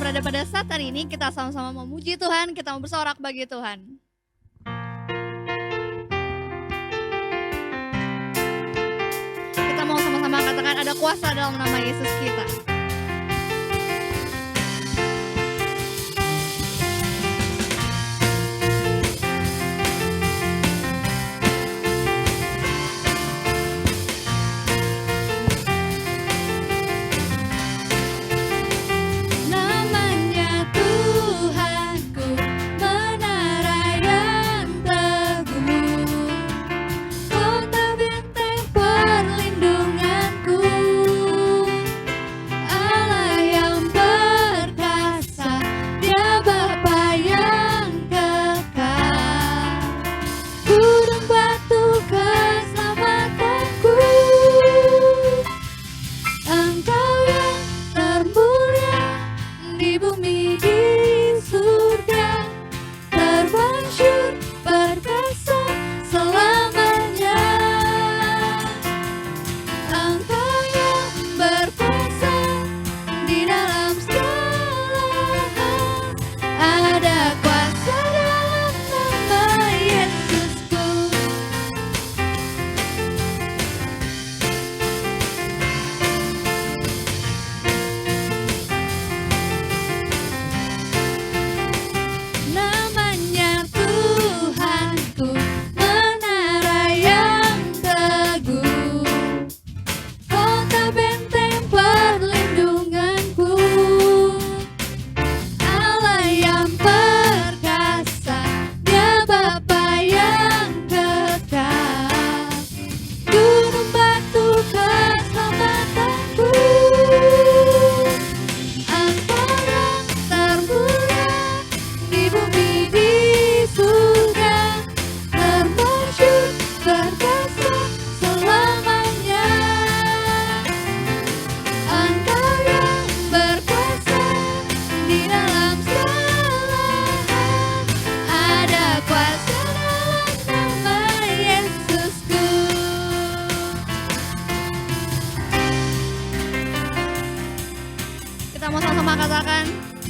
berada pada saat hari ini kita sama-sama memuji Tuhan, kita mau bersorak bagi Tuhan. Kita mau sama-sama katakan ada kuasa dalam nama Yesus kita.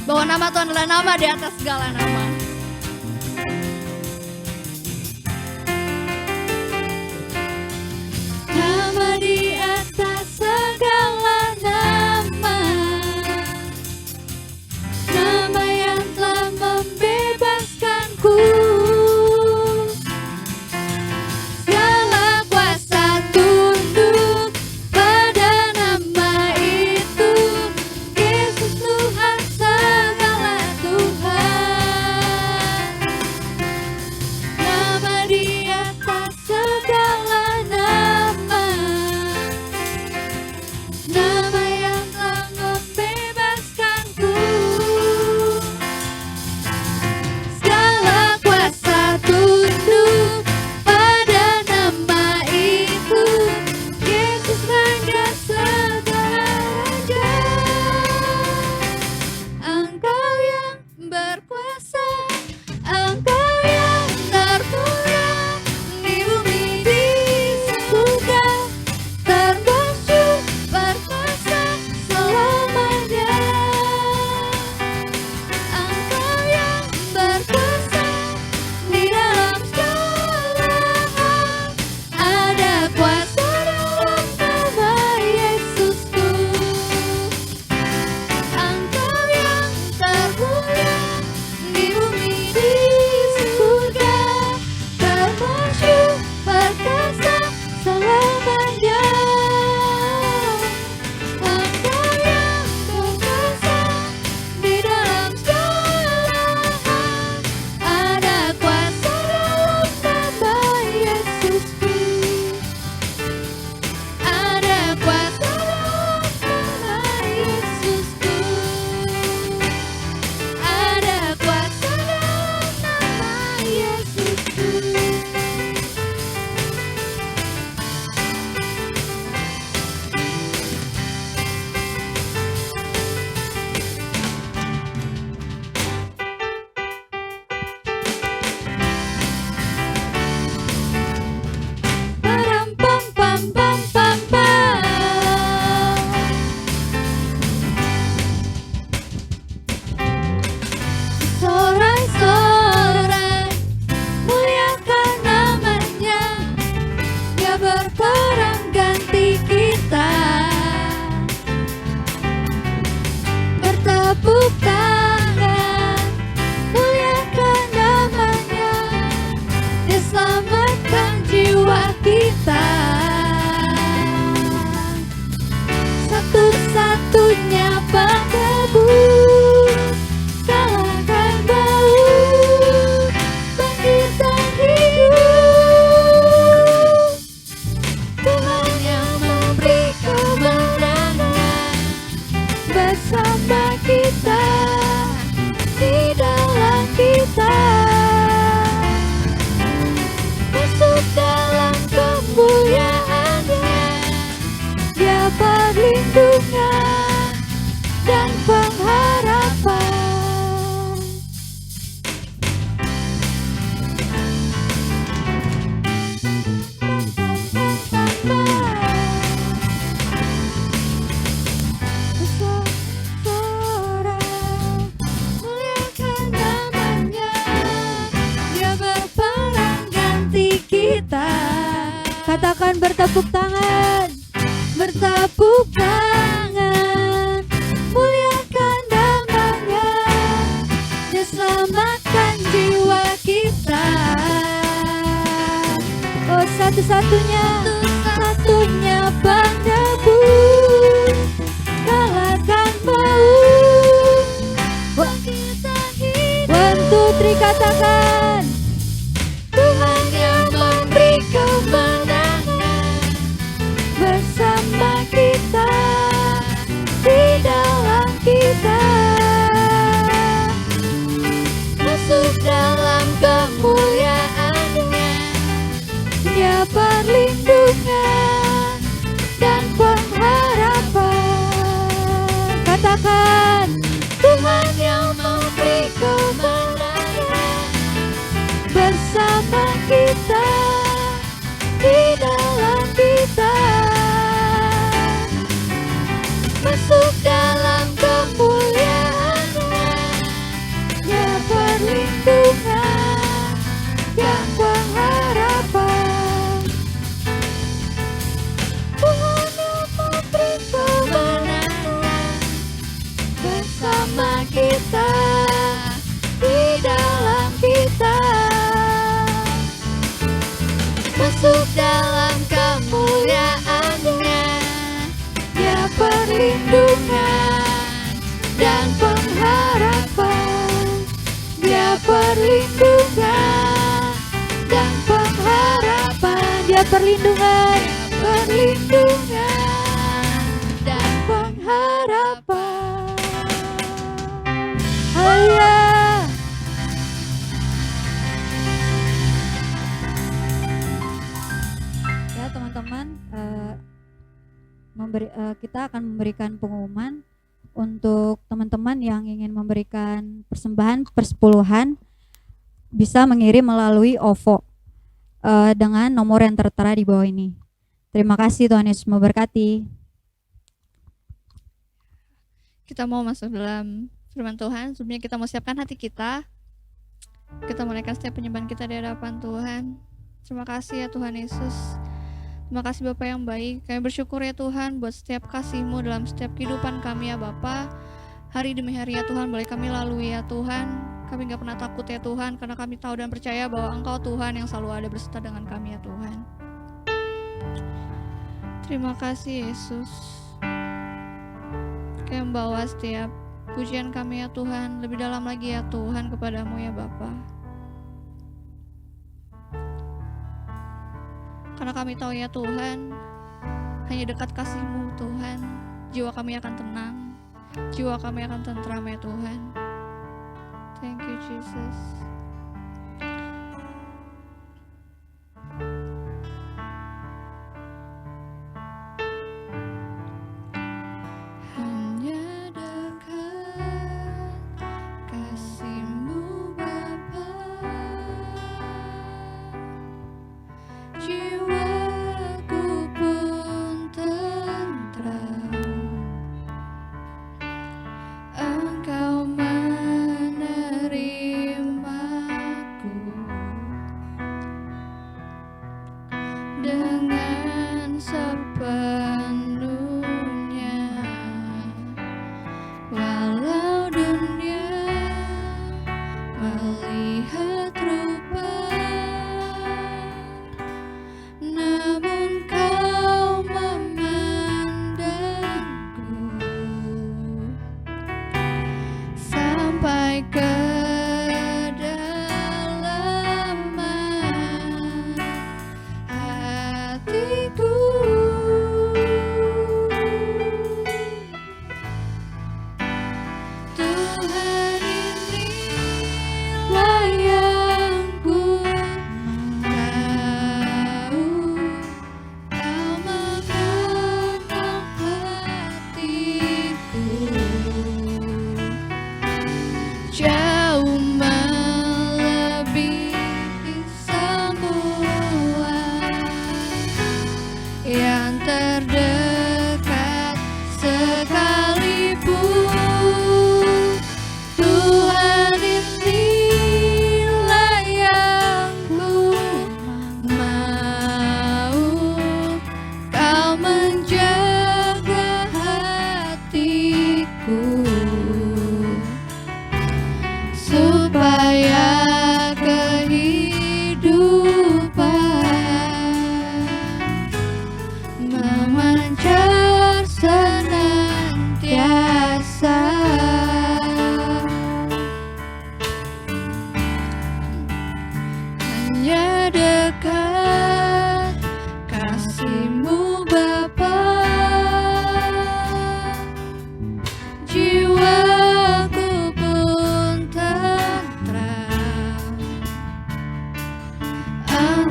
Bahwa nama Tuhan adalah nama di atas segala nama. Nama di atas segala nama. Nama yang telah membebaskanku. Segala kuasa tunduk pada nama itu. Yesus Tuhan segala Tuhan. perlindungan dan pengharapan. Muliakan namanya, Dia berperang ganti kita. Katakan bertepuk tangan, bertepuk tangan. Muliakan namanya, Dia selamatkan jiwa kita. Oh, satu-satunya penebus, kalahkan maut. One, two, three, katakan. Tuhan yang memberi kemenangan bersama kita, di dalam kita. Masuk dalam kemuliaan-Nya, Dia perlindungan dan pengharapan. Katakan, Tuhan yang memberi kemenangan bersama kita, di dalam kita. Masuk dalam kemuliaan-Nya, Dia perlindungan dan pengharapan. Tuhan yang memberi kemenangan bersama kita, di dalam kita. Masuk dalam kemuliaan-Nya, Dia perlindungan dan pengharapan. Dia perlindungan dan pengharapan. Dia perlindungan dan pengharapan. Haleluya. Ya teman-teman, kita akan memberikan pengumuman untuk teman-teman yang ingin memberikan persembahan persepuluhan, bisa mengirim melalui OVO dengan nomor yang tertera di bawah ini. Terima kasih, Tuhan Yesus memberkati. Kita mau masuk dalam firman Tuhan. Sebelumnya kita mau siapkan hati kita. Kita menaikkan setiap penyembahan kita di hadapan Tuhan. Terima kasih ya Tuhan Yesus. Terima kasih Bapa yang baik. Kami bersyukur ya Tuhan buat setiap kasih-Mu dalam setiap kehidupan kami ya Bapa. Hari demi hari ya Tuhan boleh kami lalui ya Tuhan. Kami gak pernah takut ya Tuhan, karena kami tahu dan percaya bahwa Engkau Tuhan yang selalu ada berserta dengan kami ya Tuhan. Terima kasih Yesus. Kami membawa setiap pujian kami ya Tuhan lebih dalam lagi ya Tuhan kepadamu ya Bapa. Karena kami tahu ya Tuhan, hanya dekat kasih-Mu Tuhan, jiwa kami akan tenang, jiwa kami akan tentram ya Tuhan. Thank you Jesus. Dengan sepenuhnya, walau dunia melihat rupa, namun Kau memandangku sampai ke hatiku.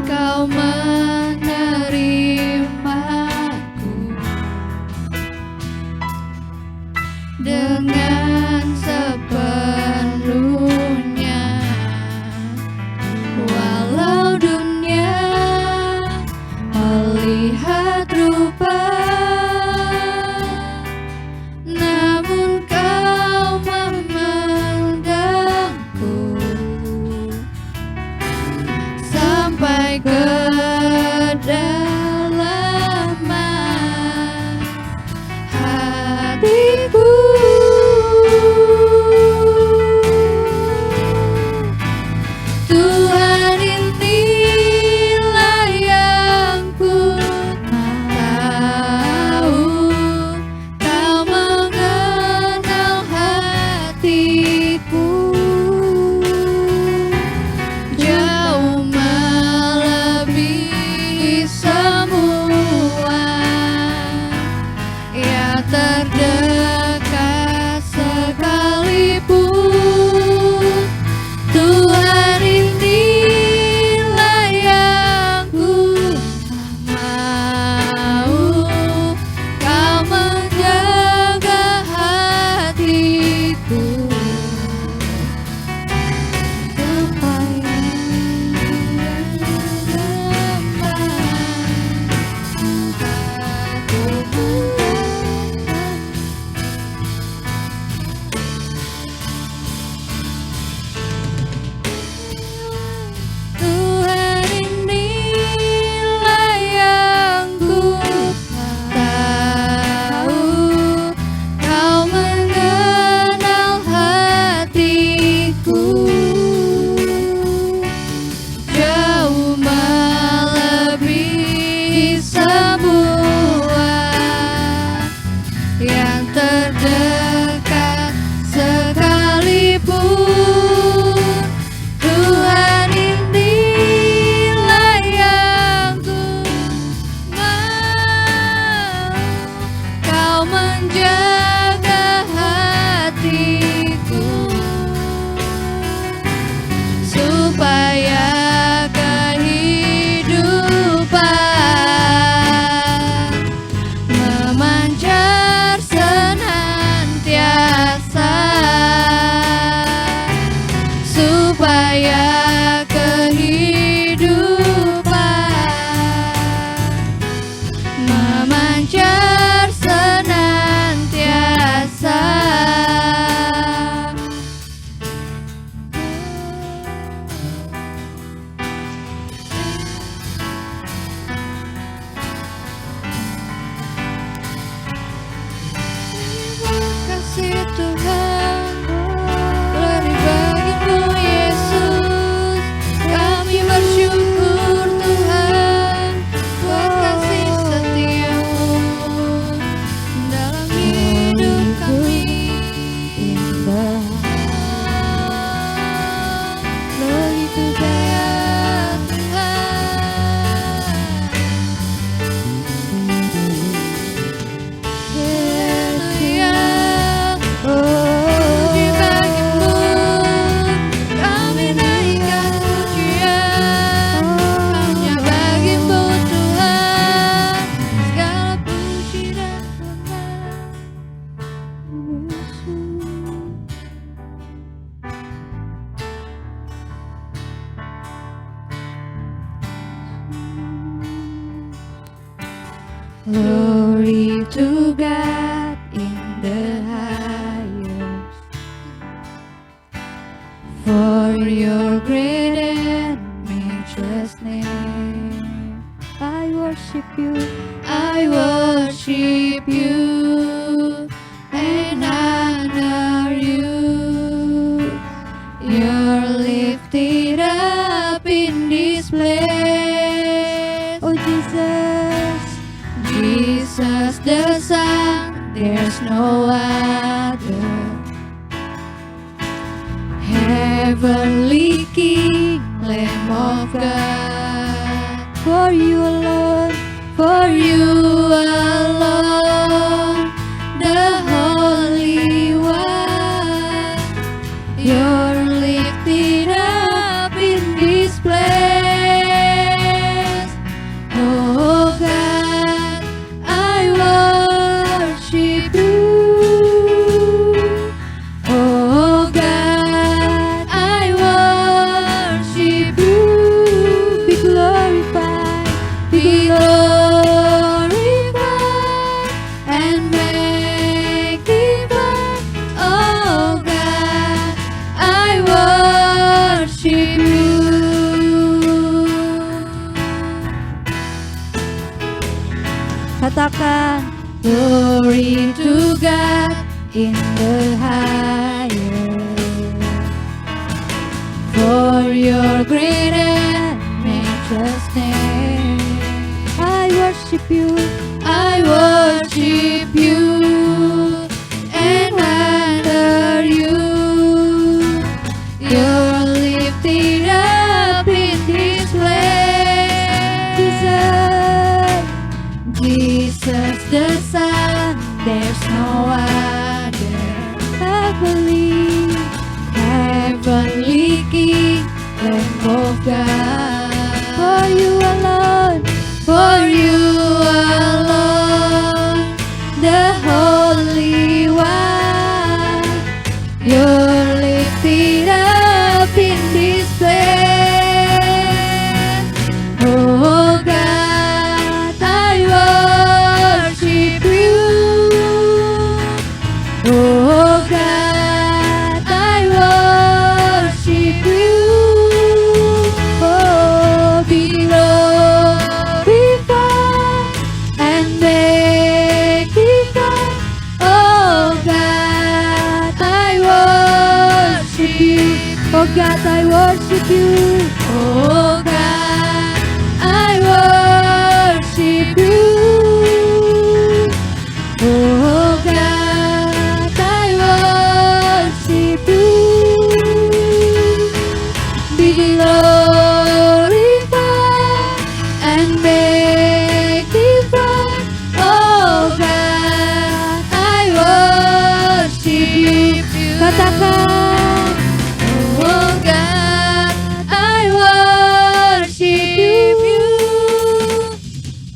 Kau menerimaku dengan sepenuhnya, walau dunia melihat rupa, namun kau memandangku sampai kedalaman hatiku. Tuhan, inilah yang ku tahu, Kau mengenal hatiku jauh melebihi semua yang terdekat sekalipun. Tuhan, inilah yang ku mau, Kau menjaga hatiku supaya Tuhan, inilah yang ku tahu, Kau mengenal hatiku jauh melebihi semua yang terdekat sekalipun. Tuhan, inilah yang ku mau, Kau menjaga hatiku supaya kehidupan memancar senantiasa, supaya kehidupan memancar senantiasa. Kasih Tuhan, glory bagimu Yesus. Kami bersyukur Tuhan buat kasih setiamu dalam hidup kami. Glory to God, Tuhan. Haleluya. Puji bagimu, kami naikkan pujian hanya bagimu Tuhan, segala puji dan pujian. Glory to God in the highest, for your great and matchless name. I worship you. I worship you and honor you. You're lifted up in this place. Oh Jesus, Jesus the Son, there's no other. Heavenly King, Lamb of God, for you alone, for you alone, the Holy One, you're lifted up in this place. be glorified and magnified. Oh God, I worship you. Katakan, glory to God in the highest, for your great and matchless name. I worship you, I worship you, and honor you. You're lifted up in this place. Jesus the Son, there's no other. I believe, heavenly King, Lamb of God. For you alone, for you alone, the Holy One. You're lifted up in this place. Oh God, I worship you. Oh God, I worship you. Oh, be glorified and magnified. Oh God, I worship you. Oh God, I worship you. Oh God, I worship you. Oh God, I worship you. Be glorified and magnified. Oh God, I worship you. Katakan, oh God, I worship you.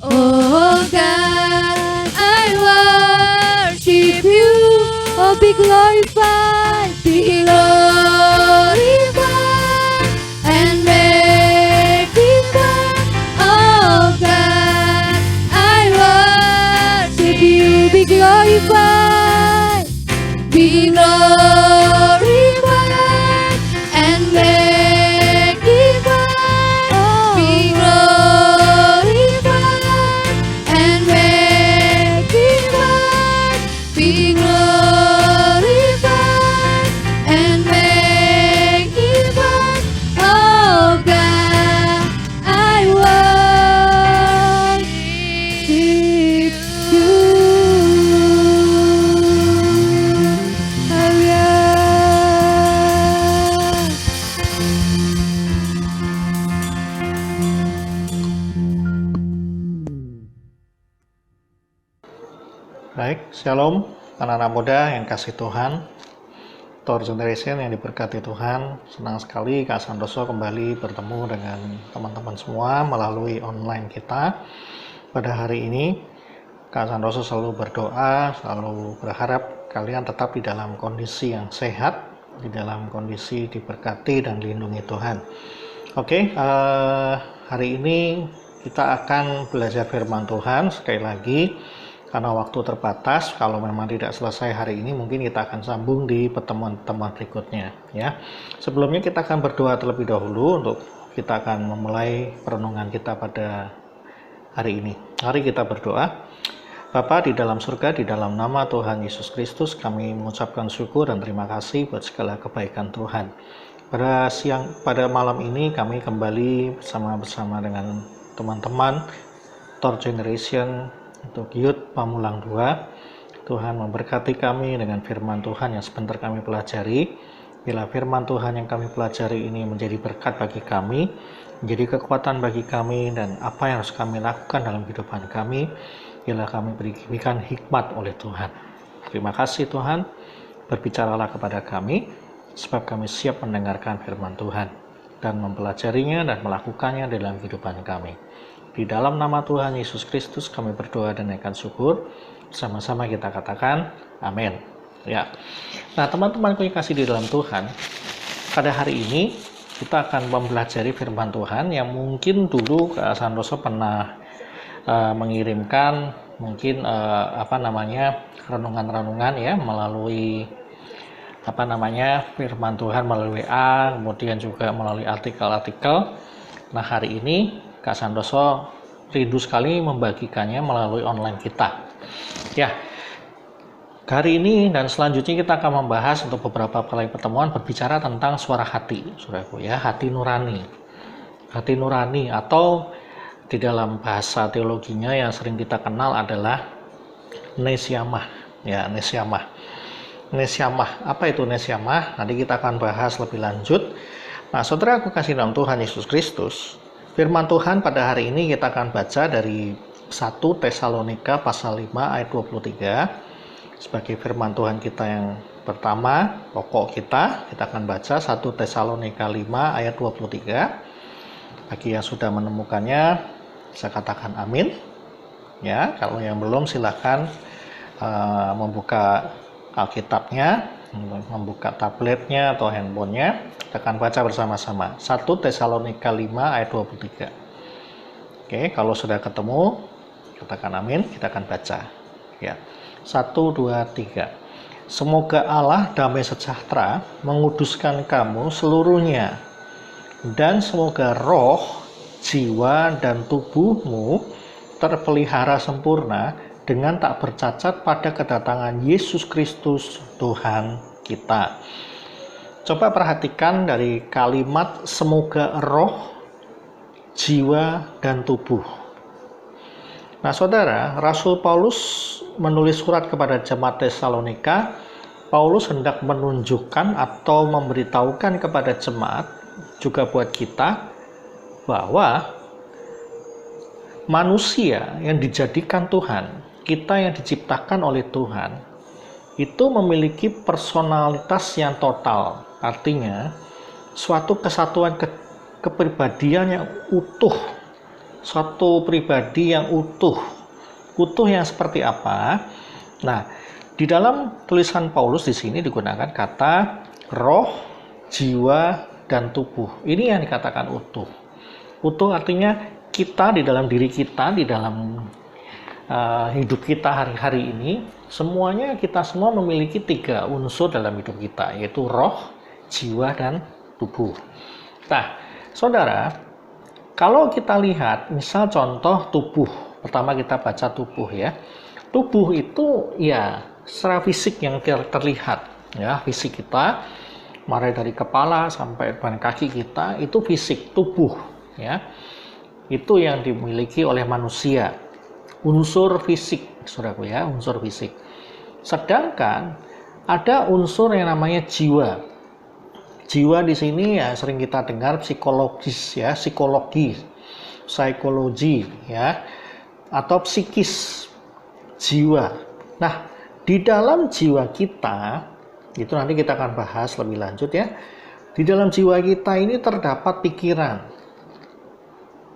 Oh God, I worship you. Oh, be glorified, be glorified and magnified. Oh God, I worship you. Be glorified, be glorified and magnified. Oh, be glorified and magnified. Be glorified and magnified. Oh God, I worship you. Hallelujah. Baik, shalom anak-anak muda yang kasih Tuhan, Thor Generation yang diberkati Tuhan. Senang sekali Kak Santoso kembali bertemu dengan teman-teman semua melalui online kita. Pada hari ini Kak Santoso selalu berdoa, selalu berharap kalian tetap di dalam kondisi yang sehat, di dalam kondisi diberkati dan dilindungi Tuhan. Oke, hari ini kita akan belajar firman Tuhan sekali lagi. Karena waktu terbatas, kalau memang tidak selesai hari ini, mungkin kita akan sambung di pertemuan-pertemuan berikutnya. Ya, sebelumnya kita akan berdoa terlebih dahulu untuk kita akan memulai perenungan kita pada hari ini. Mari kita berdoa. Bapa di dalam surga, di dalam nama Tuhan Yesus Kristus, kami mengucapkan syukur dan terima kasih buat segala kebaikan Tuhan. Pada malam ini kami kembali bersama dengan teman-teman Thor Generation untuk Youth Pamulang 2. Tuhan memberkati kami dengan firman Tuhan yang sebentar kami pelajari. Bila firman Tuhan yang kami pelajari ini menjadi berkat bagi kami, menjadi kekuatan bagi kami, dan apa yang harus kami lakukan dalam kehidupan kami, bila kami diberikan hikmat oleh Tuhan. Terima kasih Tuhan, berbicaralah kepada kami, sebab kami siap mendengarkan firman Tuhan, dan mempelajarinya dan melakukannya dalam kehidupan kami. Di dalam nama Tuhan Yesus Kristus kami berdoa dan naikkan syukur. Sama-sama kita katakan amin. Ya. Nah, teman-temanku yang kasih di dalam Tuhan, pada hari ini kita akan mempelajari firman Tuhan yang mungkin dulu Kak Santoso pernah mengirimkan mungkin renungan-renungan ya melalui firman Tuhan melalui WA, kemudian juga melalui artikel-artikel. Nah, hari ini Kak Santoso rindu sekali membagikannya melalui online kita. Ya, hari ini dan selanjutnya kita akan membahas untuk beberapa kali pertemuan berbicara tentang suara hati, saudaraku ya, hati nurani. Hati nurani atau di dalam bahasa teologinya yang sering kita kenal adalah nesyamah. Ya, nesyamah. Nesyamah, apa itu nesyamah? Nanti kita akan bahas lebih lanjut. Nah, saudara aku kasih dalam Tuhan Yesus Kristus, firman Tuhan pada hari ini kita akan baca dari 1 Tesalonika pasal 5 ayat 23 sebagai firman Tuhan kita yang pertama, pokok kita akan baca 1 Tesalonika 5 ayat 23. Bagi yang sudah menemukannya, saya katakan amin. Ya, kalau yang belum silahkan membuka Alkitabnya, membuka tabletnya atau handphonenya, kita akan baca bersama-sama 1 Tesalonika 5 ayat 23. Oke, kalau sudah ketemu katakan amin, kita akan baca ya. 1, 2, 3. Semoga Allah damai sejahtera menguduskan kamu seluruhnya, dan semoga roh, jiwa, dan tubuhmu terpelihara sempurna dengan tak bercacat pada kedatangan Yesus Kristus Tuhan kita. Coba perhatikan dari kalimat semoga roh, jiwa, dan tubuh. Nah, saudara, Rasul Paulus menulis surat kepada jemaat Tesalonika. Paulus hendak menunjukkan atau memberitahukan kepada jemaat, juga buat kita, bahwa manusia yang dijadikan Tuhan, kita yang diciptakan oleh Tuhan, itu memiliki personalitas yang total. Artinya, suatu kesatuan kepribadian yang utuh. Suatu pribadi yang utuh. Utuh yang seperti apa? Nah, di dalam tulisan Paulus di sini digunakan kata roh, jiwa, dan tubuh. Ini yang dikatakan utuh. Utuh artinya kita di dalam diri kita, di dalam hidup kita hari-hari ini, semuanya kita semua memiliki 3 unsur dalam hidup kita, yaitu roh, jiwa, dan tubuh. Nah, saudara, kalau kita lihat misal contoh tubuh, pertama kita baca tubuh ya. Tubuh itu ya secara fisik yang terlihat ya, fisik kita mulai dari kepala sampai depan kaki kita itu fisik tubuh ya. Itu yang dimiliki oleh manusia. Unsur fisik, saudaraku ya, unsur fisik. Sedangkan ada unsur yang namanya jiwa. Jiwa di sini ya sering kita dengar psikologis ya, psikologi ya, atau psikis jiwa. Nah, di dalam jiwa kita, itu nanti kita akan bahas lebih lanjut ya. Di dalam jiwa kita ini terdapat pikiran,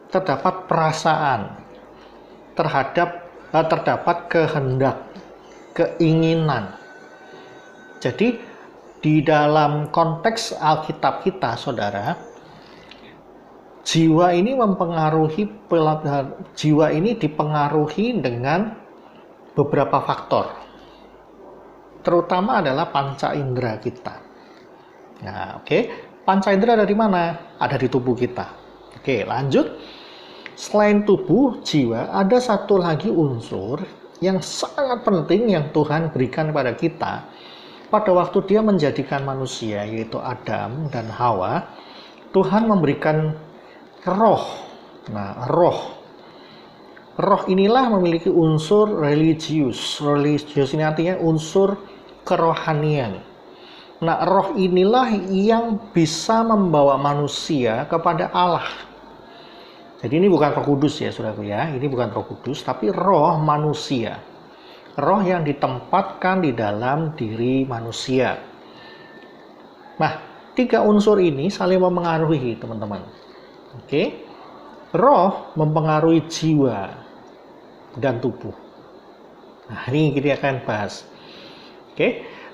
terdapat perasaan, terdapat kehendak, keinginan. Jadi di dalam konteks Alkitab kita, saudara, jiwa ini dipengaruhi dengan beberapa faktor. Terutama adalah panca indera kita. Nah, panca indera ada di mana? Ada di tubuh kita. Lanjut. Selain tubuh, jiwa, ada satu lagi unsur yang sangat penting yang Tuhan berikan kepada kita pada waktu Dia menjadikan manusia, yaitu Adam dan Hawa. Tuhan memberikan roh. Nah, roh inilah memiliki unsur religius. Religius ini artinya unsur kerohanian. Nah, roh inilah yang bisa membawa manusia kepada Allah. Jadi ini bukan Roh Kudus ya, saudaraku ya. Ini bukan Roh Kudus, tapi roh manusia. Roh yang ditempatkan di dalam diri manusia. Nah, 3 unsur ini saling mempengaruhi, teman-teman. Roh mempengaruhi jiwa dan tubuh. Nah, ini kita akan bahas.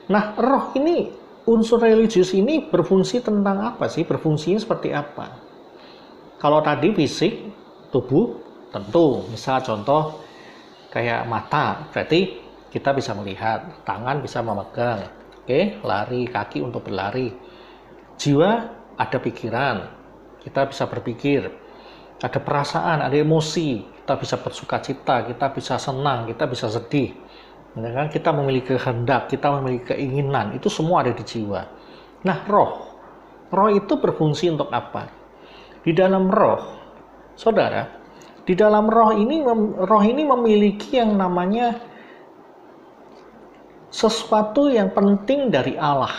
Nah, roh ini, unsur religius ini berfungsi tentang apa sih? Berfungsinya seperti apa? Kalau tadi fisik, tubuh, Tentu, misal contoh kayak mata, berarti kita bisa melihat, tangan bisa memegang, oke, lari, kaki untuk berlari. Jiwa ada pikiran, kita bisa berpikir, ada perasaan, ada emosi, kita bisa bersuka cita, kita bisa senang, kita bisa sedih. Kita memiliki kehendak, kita memiliki keinginan, itu semua ada di jiwa. Nah, roh itu berfungsi untuk apa? Di dalam roh, saudara, di dalam roh ini memiliki yang namanya sesuatu yang penting dari Allah.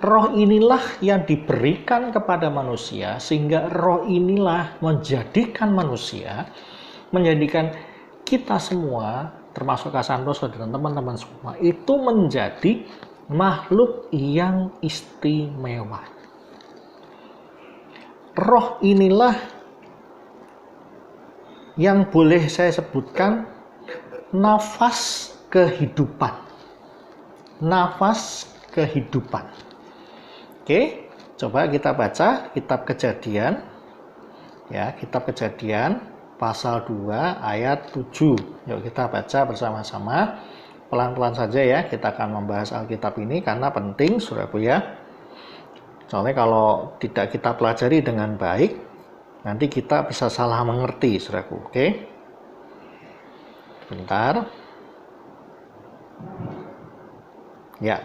Roh inilah yang diberikan kepada manusia, sehingga roh inilah menjadikan manusia, menjadikan kita semua, termasuk Kak Santoso dan teman-teman semua, itu menjadi makhluk yang istimewa. Roh inilah yang boleh saya sebutkan nafas kehidupan. Nafas kehidupan. Oke, coba kita baca kitab Kejadian. Ya, kitab Kejadian pasal 2 ayat 7. Yuk kita baca bersama-sama. Pelan-pelan saja ya, kita akan membahas Alkitab ini karena penting, saudaraku ya. Soalnya kalau tidak kita pelajari dengan baik, nanti kita bisa salah mengerti, saudaraku. Oke? Bentar. Ya.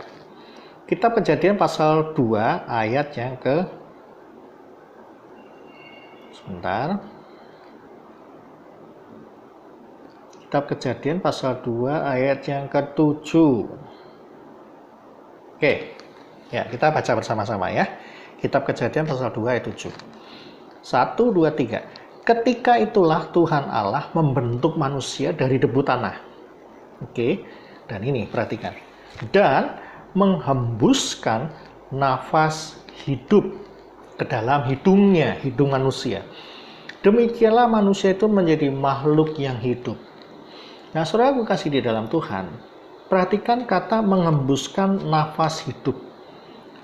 Kitab Kejadian pasal 2 ayat yang ke Sebentar. Kitab Kejadian pasal 2 ayat yang ke-7. Oke. Ya, kita baca bersama-sama ya. Kitab Kejadian pasal 2 ayat 7. 1, 2, 3. Ketika itulah Tuhan Allah membentuk manusia dari debu tanah. Oke. Dan ini perhatikan. Dan menghembuskan nafas hidup ke dalam hidungnya, hidung manusia. Demikianlah manusia itu menjadi makhluk yang hidup. Nah, saudara aku kasih di dalam Tuhan, perhatikan kata menghembuskan nafas hidup.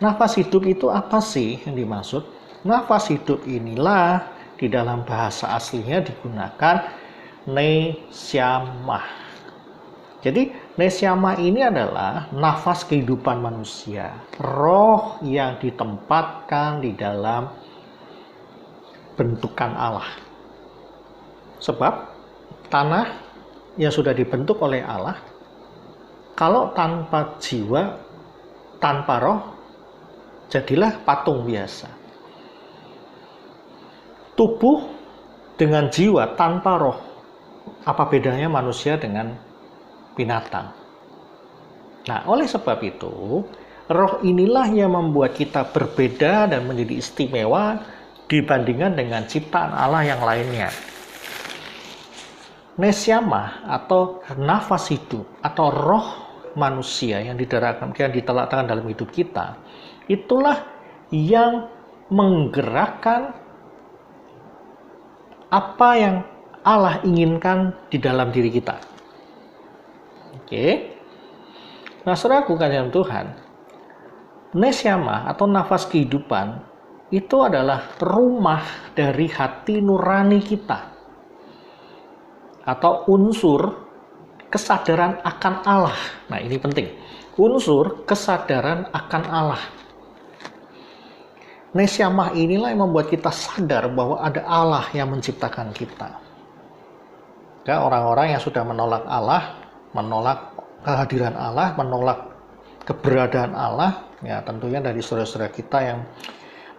Nafas hidup itu apa sih yang dimaksud? Nafas hidup inilah di dalam bahasa aslinya digunakan nesyamah. Jadi nesyamah ini adalah nafas kehidupan manusia, roh yang ditempatkan di dalam bentukan Allah. Sebab tanah yang sudah dibentuk oleh Allah, kalau tanpa jiwa, tanpa roh, jadilah patung biasa. Tubuh dengan jiwa tanpa roh, apa bedanya manusia dengan binatang? Nah, oleh sebab itu, roh inilah yang membuat kita berbeda dan menjadi istimewa dibandingkan dengan ciptaan Allah yang lainnya. Nesyamah atau nafas hidup atau roh manusia yang ditelakkan dalam hidup kita, itulah yang menggerakkan apa yang Allah inginkan di dalam diri kita. Oke. Nah, saudaraku kasihan Tuhan, nesyamah atau nafas kehidupan itu adalah rumah dari hati nurani kita, atau unsur kesadaran akan Allah. Nah, ini penting. Unsur kesadaran akan Allah. Nesyamah inilah yang membuat kita sadar bahwa ada Allah yang menciptakan kita. Ya, orang-orang yang sudah menolak Allah, menolak kehadiran Allah, menolak keberadaan Allah, ya tentunya dari saudara-saudara kita yang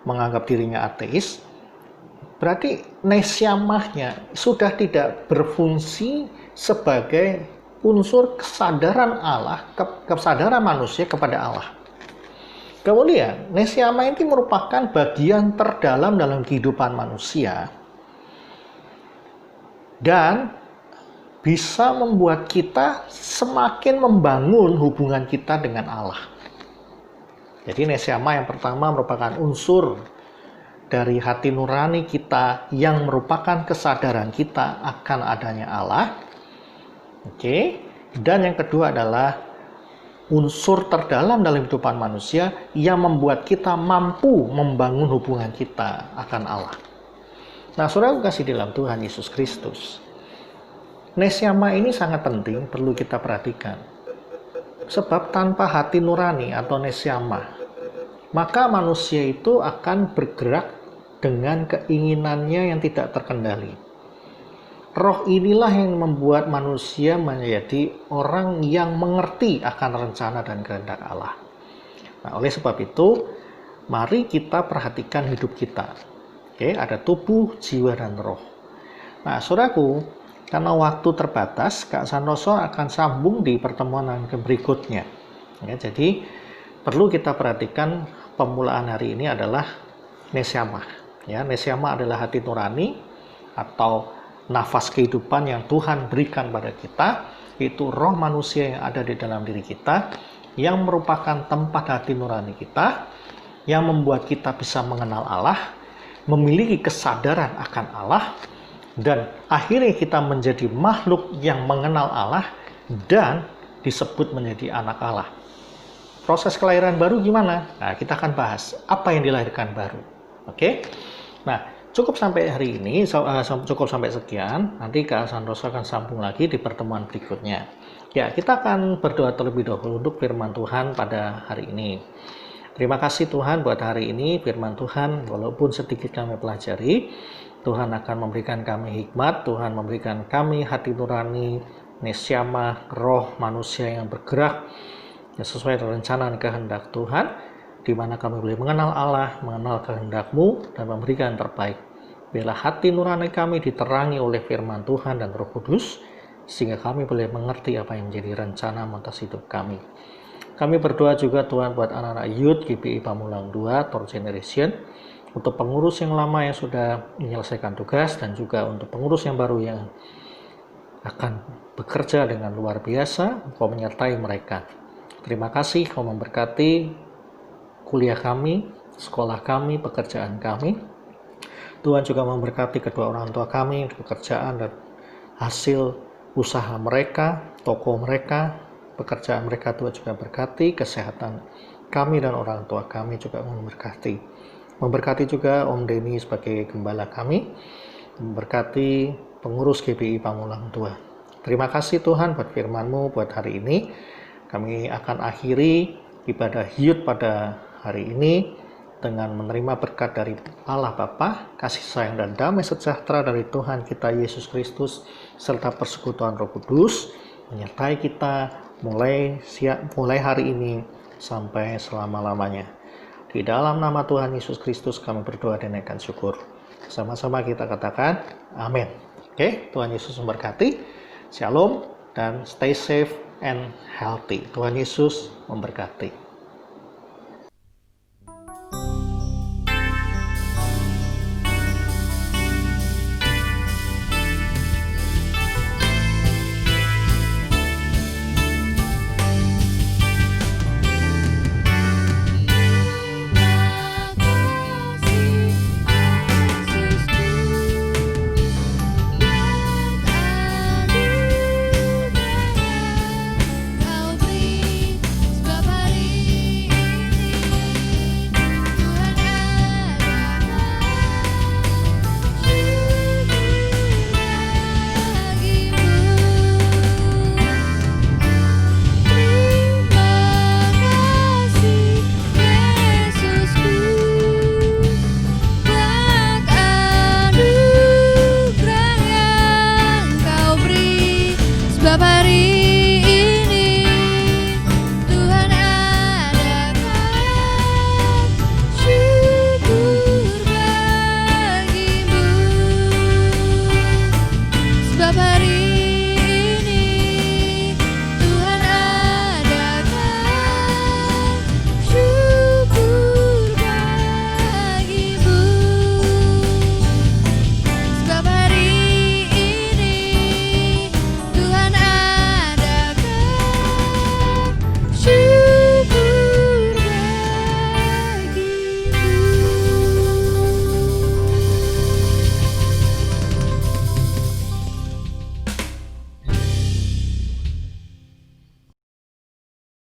menganggap dirinya ateis, berarti nesyamahnya sudah tidak berfungsi sebagai unsur kesadaran Allah, kesadaran manusia kepada Allah. Kemudian, nesyamah ini merupakan bagian terdalam dalam kehidupan manusia dan bisa membuat kita semakin membangun hubungan kita dengan Allah. Jadi nesyamah yang pertama merupakan unsur dari hati nurani kita yang merupakan kesadaran kita akan adanya Allah. Oke. Dan yang kedua adalah unsur terdalam dalam kehidupan manusia yang membuat kita mampu membangun hubungan kita akan Allah. Nah, saudara kasih dalam Tuhan Yesus Kristus, nesyama ini sangat penting, perlu kita perhatikan. Sebab tanpa hati nurani atau nesyama, maka manusia itu akan bergerak dengan keinginannya yang tidak terkendali. Roh inilah yang membuat manusia menjadi orang yang mengerti akan rencana dan kehendak Allah. Nah, oleh sebab itu, mari kita perhatikan hidup kita. Oke, ada tubuh, jiwa, dan roh. Nah, saudaraku, karena waktu terbatas, Kak Santoso akan sambung di pertemuan yang berikutnya. Ya, jadi, perlu kita perhatikan pemulaan hari ini adalah nesyama. Ya, nesyama adalah hati nurani atau nafas kehidupan yang Tuhan berikan pada kita, yaitu roh manusia yang ada di dalam diri kita, yang merupakan tempat hati nurani kita, yang membuat kita bisa mengenal Allah, memiliki kesadaran akan Allah, dan akhirnya kita menjadi makhluk yang mengenal Allah dan disebut menjadi anak Allah. Proses kelahiran baru gimana? Nah, kita akan bahas apa yang dilahirkan baru. Oke? Nah, cukup sampai hari ini, cukup sampai sekian. Nanti Kak Santoso akan sambung lagi di pertemuan berikutnya. Ya, kita akan berdoa terlebih dahulu untuk firman Tuhan pada hari ini. Terima kasih Tuhan buat hari ini, firman Tuhan, walaupun sedikit kami pelajari, Tuhan akan memberikan kami hikmat, Tuhan memberikan kami hati nurani, nesyama, roh manusia yang bergerak yang sesuai dengan rencana dan kehendak Tuhan, di mana kami boleh mengenal Allah, mengenal kehendak-Mu, dan memberikan yang terbaik. Biarlah hati nurani kami diterangi oleh firman Tuhan dan Roh Kudus, sehingga kami boleh mengerti apa yang menjadi rencana atas hidup kami. Kami berdoa juga Tuhan buat anak-anak youth GBI Pamulang 2, Third Generation, untuk pengurus yang lama yang sudah menyelesaikan tugas, dan juga untuk pengurus yang baru yang akan bekerja dengan luar biasa. Kau menyertai mereka. Terima kasih Kau memberkati kuliah kami, sekolah kami, pekerjaan kami. Tuhan juga memberkati kedua orang tua kami, pekerjaan dan hasil usaha mereka, toko mereka, pekerjaan mereka. Tuhan juga berkati kesehatan kami dan orang tua kami juga memberkati. Memberkati juga Om Denny sebagai gembala kami, memberkati pengurus GBI Pamulang 2. Terima kasih Tuhan buat firman-Mu buat hari ini. Kami akan akhiri ibadah youth pada hari ini dengan menerima berkat dari Allah Bapa, kasih sayang dan damai sejahtera dari Tuhan kita Yesus Kristus, serta persekutuan Roh Kudus menyertai kita mulai hari ini sampai selama-lamanya. Di dalam nama Tuhan Yesus Kristus kami berdoa dan naikkan syukur. Sama-sama kita katakan amin. Oke, Tuhan Yesus memberkati. Shalom dan stay safe and healthy. Tuhan Yesus memberkati.